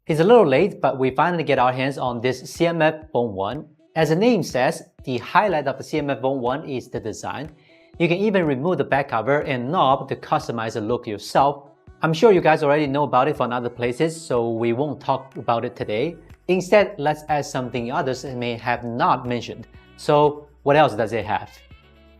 It's a little late, but we finally get our hands on this CMF Phone 1. As the name says, the highlight of the CMF Phone 1 is the design. You can even remove the back cover and knob to customize the look yourself. I'm sure you guys already know about it from other places, so we won't talk about it today. Instead, let's add something others may have not mentioned. So, what else does it have?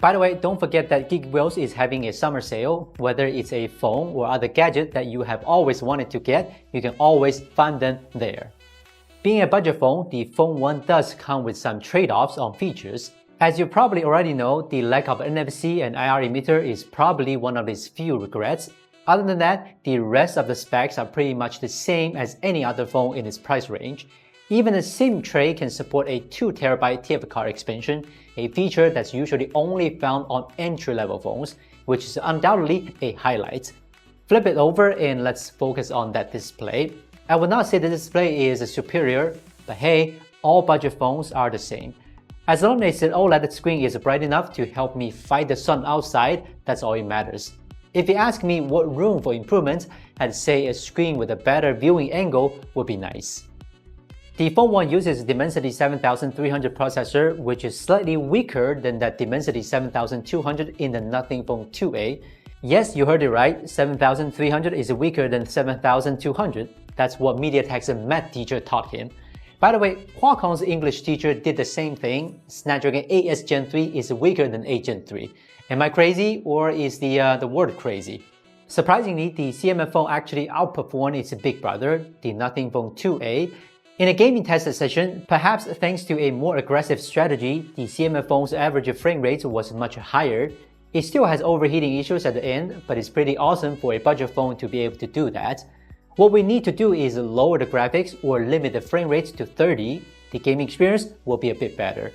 By the way, don't forget that Geek Wheels is having a summer sale. Whether it's a phone or other gadget that you have always wanted to get, you can always find them there. Being a budget phone, the Phone 1 does come with some trade-offs on features. As you probably already know, the lack of NFC and IR emitter is probably one of its few regrets. Other than that, the rest of the specs are pretty much the same as any other phone in its price range. Even the SIM tray can support a 2TB TF card expansion, a feature that's usually only found on entry-level phones, which is undoubtedly a highlight. Flip it over and let's focus on that display. I would not say the display is superior, but hey, all budget phones are the same. As long as the OLED screen is bright enough to help me fight the sun outside, that's all it matters. If you ask me what room for improvement, I'd say a screen with a better viewing angle would be nice. The Phone 1 uses Dimensity 7300 processor, which is slightly weaker than that Dimensity 7200 in the Nothing Phone 2a. Yes, you heard it right, 7300 is weaker than 7200. That's what MediaTek's math teacher taught him. By the way, Qualcomm's English teacher did the same thing. Snapdragon 8s Gen 3 is weaker than 8 Gen 3. Am I crazy, or is the word crazy? Surprisingly, the CMF phone actually outperformed its big brother, the Nothing Phone 2a. In a gaming test session, perhaps thanks to a more aggressive strategy, the CMF phone's average frame rate was much higher. It still has overheating issues at the end, but it's pretty awesome for a budget phone to be able to do that. What we need to do is lower the graphics or limit the frame rate to 30. The gaming experience will be a bit better.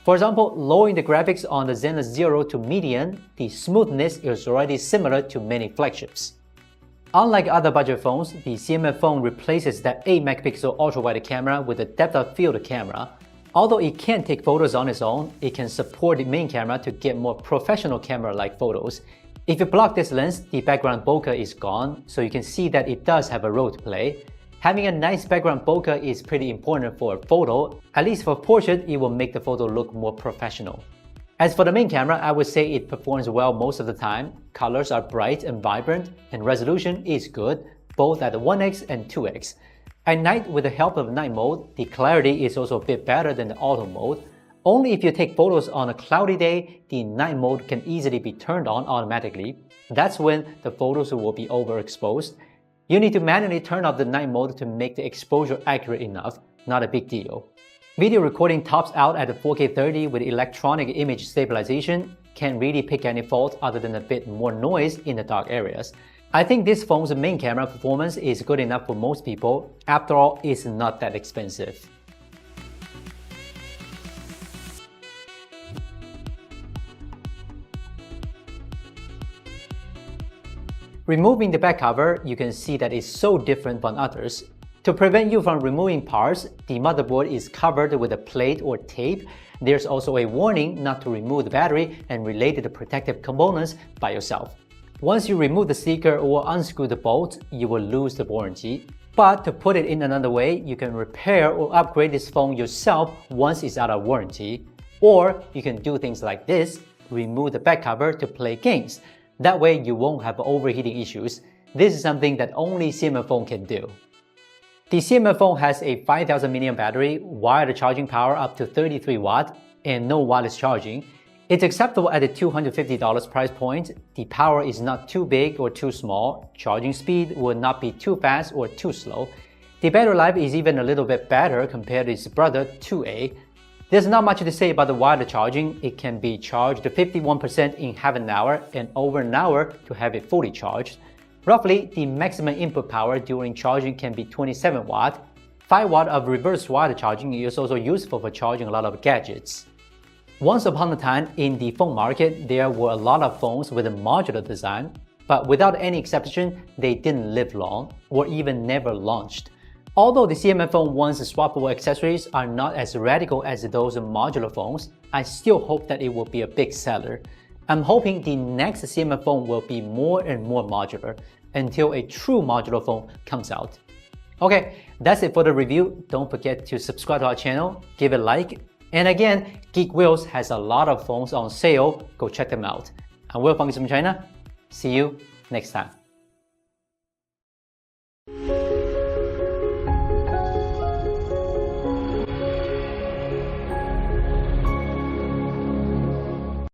For example, lowering the graphics on the Zenless 0 to medium, the smoothness is already similar to many flagships. Unlike other budget phones, the CMF phone replaces that 8-megapixel ultra-wide camera with a depth-of-field camera. Although it can't take photos on its own, it can support the main camera to get more professional camera-like photos. If you block this lens, the background bokeh is gone, so you can see that it does have a role to play. Having a nice background bokeh is pretty important for a photo. At least for portrait, it will make the photo look more professional. As for the main camera, I would say it performs well most of the time. Colors are bright and vibrant, and resolution is good, both at 1x and 2x. At night, with the help of night mode, the clarity is also a bit better than the auto mode. Only if you take photos on a cloudy day, the night mode can easily be turned on automatically. That's when the photos will be overexposed. You need to manually turn off the night mode to make the exposure accurate enough, not a big deal. Video recording tops out at 4K 30 with electronic image stabilization. Can't really pick any fault other than a bit more noise in the dark areas. I think this phone's main camera performance is good enough for most people. After all, it's not that expensive. Removing the back cover, you can see that it's so different from others. To prevent you from removing parts, the motherboard is covered with a plate or tape. There's also a warning not to remove the battery and related protective components by yourself. Once you remove the sticker or unscrew the bolt, you will lose the warranty. But to put it in another way, you can repair or upgrade this phone yourself once it's out of warranty. Or you can do things like this, remove the back cover to play games. That way you won't have overheating issues. This is something that only CMF phone can do. The CMF phone has a 5000 mAh battery, wired charging power up to 33 watt, and no wireless charging. It's acceptable at a $250 price point. The power is not too big or too small. Charging speed will not be too fast or too slow. The battery life is even a little bit better compared to its brother 2A. There's not much to say about the wired charging. It can be charged to 51% in half an hour and over an hour to have it fully charged. Roughly, the maximum input power during charging can be 27 watt. 5 watt of reverse wired charging is also useful for charging a lot of gadgets. Once upon a time, in the phone market, there were a lot of phones with a modular design, but without any exception, they didn't live long or even never launched. Although the CMF Phone 1's swappable accessories are not as radical as those modular phones, I still hope that it will be a big seller. I'm hoping the next CMF phone will be more and more modular until a true modular phone comes out. Okay, that's it for the review. Don't forget to subscribe to our channel, give it a like. And again, Geek Wheels has a lot of phones on sale. Go check them out. I'm Will from Gizmochina. See you next time.